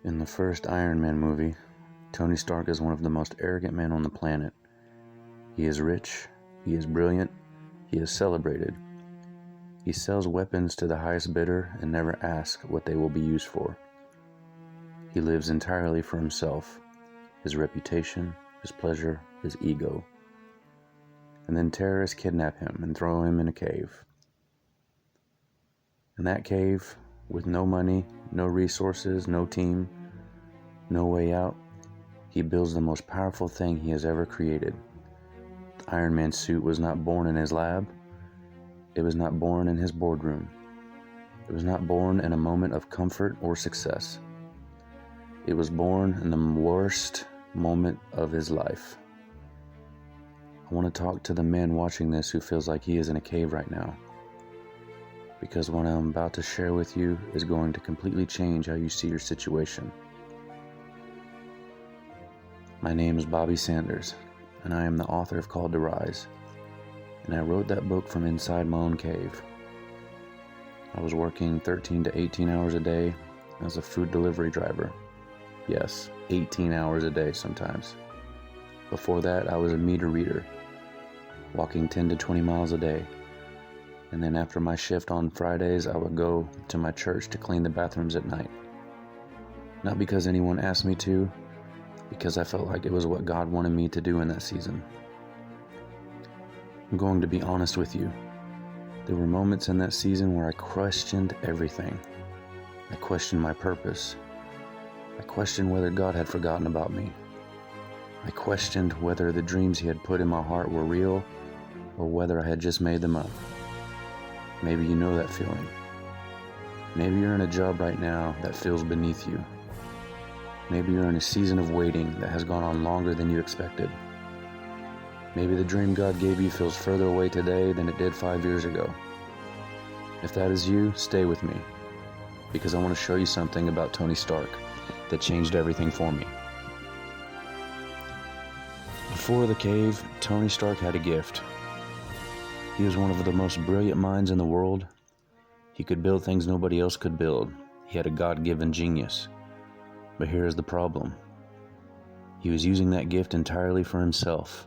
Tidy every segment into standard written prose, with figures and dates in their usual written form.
In the first Iron Man movie, Tony Stark is one of the most arrogant men on the planet. He is rich, he is brilliant, he is celebrated. He sells weapons to the highest bidder and never asks what they will be used for. He lives entirely for himself, his reputation, his pleasure, his ego. And then terrorists kidnap him and throw him in a cave. In that cave, with no money, no resources, no team, no way out, he builds the most powerful thing he has ever created. The Iron Man suit was not born in his lab. It was not born in his boardroom. It was not born in a moment of comfort or success. It was born in the worst moment of his life. I want to talk to the man watching this who feels like he is in a cave right now, because what I'm about to share with you is going to completely change how you see your situation. My name is Bobby Sanders, and I am the author of Called to Rise, and I wrote that book from inside my own cave. I was working 13 to 18 hours a day as a food delivery driver. Yes, 18 hours a day sometimes. Before that, I was a meter reader, walking 10 to 20 miles a day. And then after my shift on Fridays, I would go to my church to clean the bathrooms at night. Not because anyone asked me to, because I felt like it was what God wanted me to do in that season. I'm going to be honest with you. There were moments in that season where I questioned everything. I questioned my purpose. I questioned whether God had forgotten about me. I questioned whether the dreams He had put in my heart were real or whether I had just made them up. Maybe you know that feeling. Maybe you're in a job right now that feels beneath you. Maybe you're in a season of waiting that has gone on longer than you expected. Maybe the dream God gave you feels further away today than it did 5 years ago. If that is you, stay with me, because I want to show you something about Tony Stark that changed everything for me. Before the cave, Tony Stark had a gift. He was one of the most brilliant minds in the world. He could build things nobody else could build. He had a God-given genius. But here is the problem. He was using that gift entirely for himself.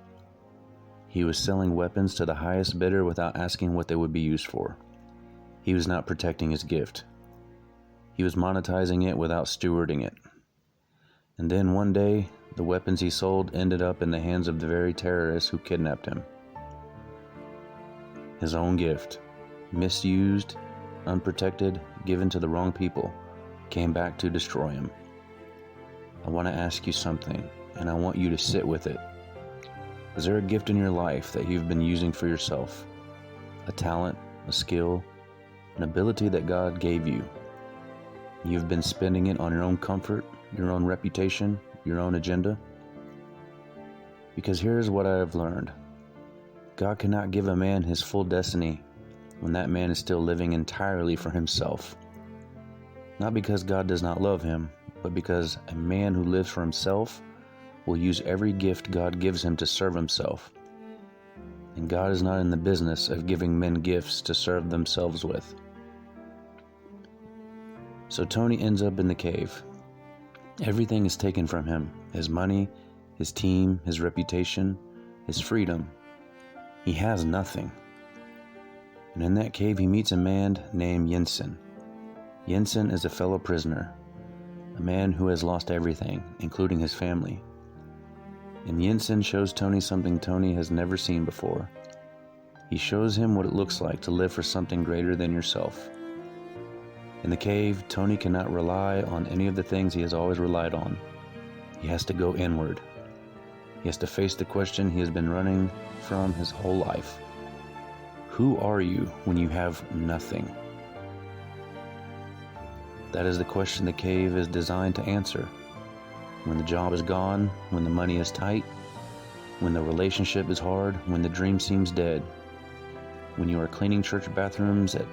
He was selling weapons to the highest bidder without asking what they would be used for. He was not protecting his gift. He was monetizing it without stewarding it. And then one day, the weapons he sold ended up in the hands of the very terrorists who kidnapped him. His own gift, misused, unprotected, given to the wrong people, came back to destroy him. I want to ask you something, and I want you to sit with it. Is there a gift in your life that you've been using for yourself? A talent, a skill, an ability that God gave you? You've been spending it on your own comfort, your own reputation, your own agenda? Because here's what I have learned. God cannot give a man his full destiny when that man is still living entirely for himself. Not because God does not love him, but because a man who lives for himself will use every gift God gives him to serve himself. And God is not in the business of giving men gifts to serve themselves with. So Tony ends up in the cave. Everything is taken from him: his money, his team, his reputation, his freedom. He has nothing. And in that cave he meets a man named Jensen. Jensen is a fellow prisoner, a man who has lost everything, including his family. And Jensen shows Tony something Tony has never seen before. He shows him what it looks like to live for something greater than yourself. In the cave, Tony cannot rely on any of the things he has always relied on. He has to go inward. He has to face the question he has been running from his whole life. Who are you when you have nothing? That is the question the cave is designed to answer. When the job is gone, when the money is tight, when the relationship is hard, when the dream seems dead, when you are cleaning church bathrooms at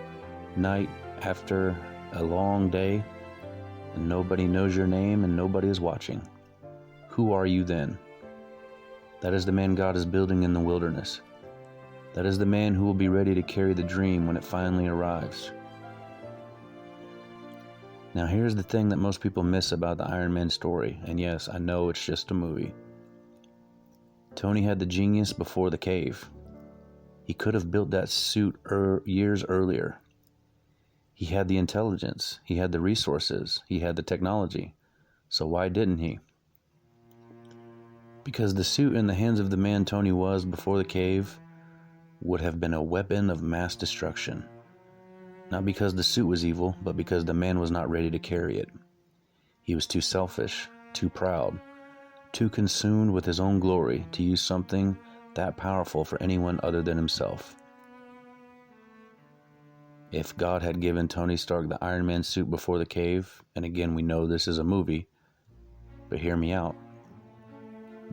night after a long day and nobody knows your name and nobody is watching. Who are you then? That is the man God is building in the wilderness. That is the man who will be ready to carry the dream when it finally arrives. Now here's the thing that most people miss about the Iron Man story, and yes, I know it's just a movie. Tony had the genius before the cave. He could have built that suit years earlier. He had the intelligence, he had the resources, he had the technology. So why didn't he? Because the suit in the hands of the man Tony was before the cave would have been a weapon of mass destruction. Not because the suit was evil, but because the man was not ready to carry it. He was too selfish, too proud, too consumed with his own glory to use something that powerful for anyone other than himself. If God had given Tony Stark the Iron Man suit before the cave, and again we know this is a movie, but hear me out.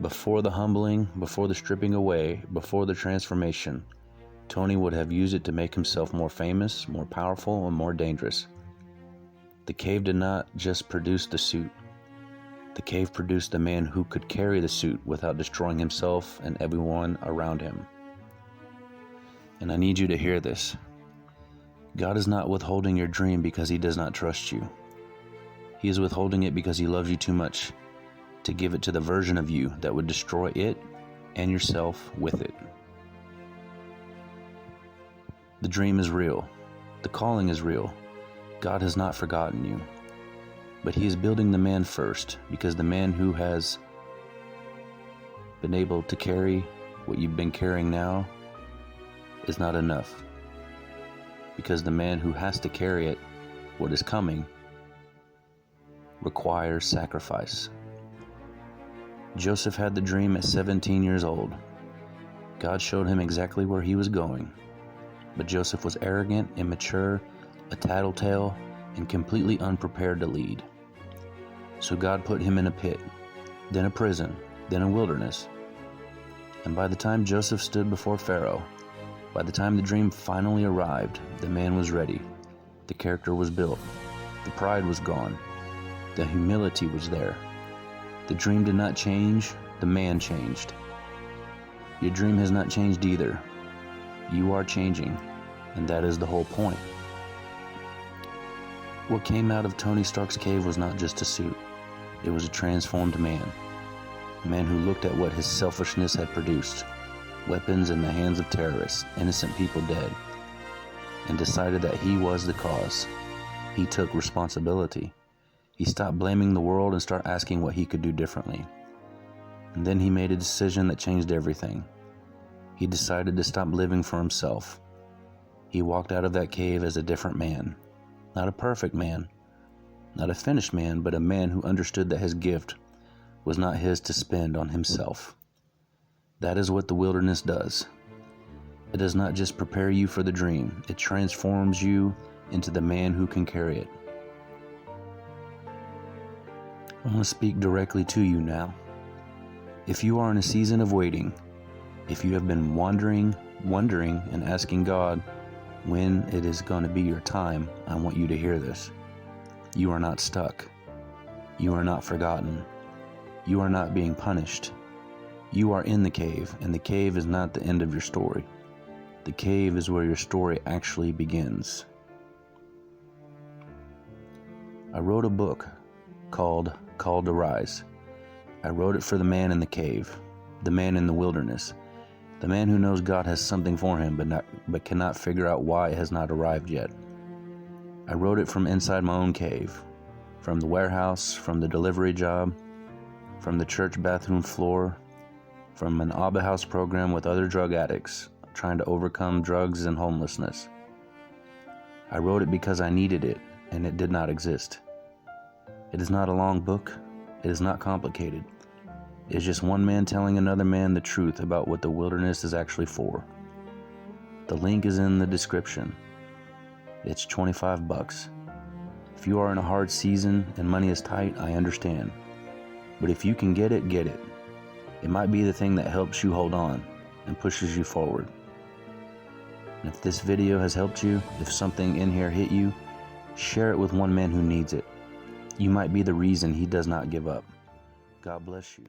Before the humbling, before the stripping away, before the transformation, Tony would have used it to make himself more famous, more powerful, and more dangerous. The cave did not just produce the suit. The cave produced the man who could carry the suit without destroying himself and everyone around him. And I need you to hear this. God is not withholding your dream because he does not trust you. He is withholding it because he loves you too much to give it to the version of you that would destroy it and yourself with it. The dream is real. The calling is real. God has not forgotten you. But he is building the man first, because the man who has been able to carry what you've been carrying now is not enough. Because the man who has to carry it, what is coming, requires sacrifice. Joseph had the dream at 17 years old. God showed him exactly where he was going. But Joseph was arrogant, immature, a tattletale, and completely unprepared to lead. So God put him in a pit, then a prison, then a wilderness. And by the time Joseph stood before Pharaoh, by the time the dream finally arrived, the man was ready. The character was built. The pride was gone. The humility was there. The dream did not change, the man changed. Your dream has not changed either. You are changing, and that is the whole point. What came out of Tony Stark's cave was not just a suit. It was a transformed man. A man who looked at what his selfishness had produced. Weapons in the hands of terrorists, innocent people dead. And decided that he was the cause. He took responsibility. He stopped blaming the world and started asking what he could do differently. And then he made a decision that changed everything. He decided to stop living for himself. He walked out of that cave as a different man. Not a perfect man, not a finished man, but a man who understood that his gift was not his to spend on himself. That is what the wilderness does. It does not just prepare you for the dream, it transforms you into the man who can carry it. I want to speak directly to you now. If you are in a season of waiting, if you have been wondering and asking God when it is going to be your time, I want you to hear this. You are not stuck. You are not forgotten. You are not being punished. You are in the cave, and the cave is not the end of your story. The cave is where your story actually begins. I wrote a book called Called to Rise. I wrote it for the man in the cave, the man in the wilderness, the man who knows God has something for him but cannot figure out why it has not arrived yet. I wrote it from inside my own cave, from the warehouse, from the delivery job, from the church bathroom floor, from an Abba House program with other drug addicts trying to overcome drugs and homelessness. I wrote it because I needed it, and it did not exist. It is not a long book. It is not complicated. It is just one man telling another man the truth about what the wilderness is actually for. The link is in the description. It's $25. If you are in a hard season and money is tight, I understand. But if you can get it, get it. It might be the thing that helps you hold on and pushes you forward. And if this video has helped you, if something in here hit you, share it with one man who needs it. You might be the reason he does not give up. God bless you.